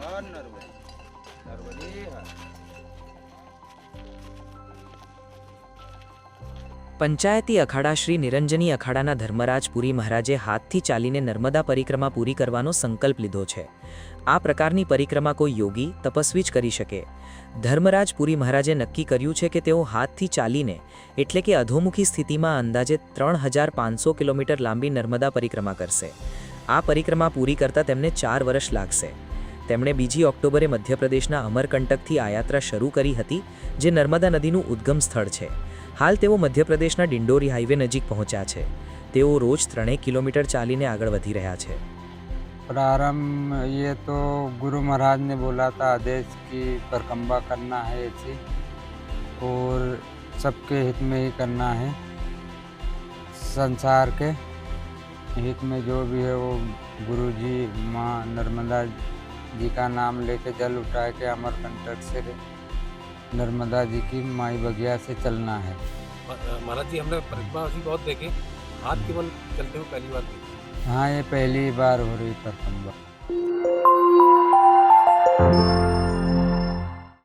હર નર્મદે નર્મદે હર. પંચાયતી અખાડા શ્રી નિરંજની અખાડાના ધર્મરાજ પુરી મહારાજે હાથથી ચાલીને નર્મદા પરિક્રમા પૂરી કરવાનો સંકલ્પ લીધો છે. આ પ્રકારની પરિક્રમા કોઈ યોગી તપસ્વી જ કરી શકે. ધર્મરાજ પુરી મહારાજે નક્કી કર્યું છે કે તેઓ હાથથી ચાલીને એટલે કે અધોમુખી સ્થિતિમાં અંદાજે 3500 કિલોમીટર લાંબી નર્મદા પરિક્રમા કરશે. આ પરિક્રમા પૂરી કરતાં તેમને 4 વર્ષ લાગશે. તેમણે 2 ઓક્ટોબરે મધ્યપ્રદેશના અમરકંટકથી આ યાત્રા શરૂ કરી હતી, જે નર્મદા નદીનું ઉદ્ગમ સ્થળ છે. હાલ તેઓ મધ્યપ્રદેશના ડિંડોરી હાઈવે નજીક પહોંચ્યા છે. તેઓ રોજ 3 કિલોમીટર ચાલીને આગળ વધી રહ્યા છે. प्रारंभ ये तो गुरु महाराज ने बोला था आदेश की परिक्रमा करना है ऐसी और सबके हित में ही करना है, संसार के हित में जो भी है वो गुरु जी माँ नर्मदा जी का नाम लेके जल उठा के अमरकंटक से नर्मदा जी की माई बगिया से चलना है. महाराज जी हमने परिक्रमा ऐसी बहुत देखे, हाथ केवल चलते हुए पहली बार देखी. हाँ, ये पहली बार हो रही परिक्रमा.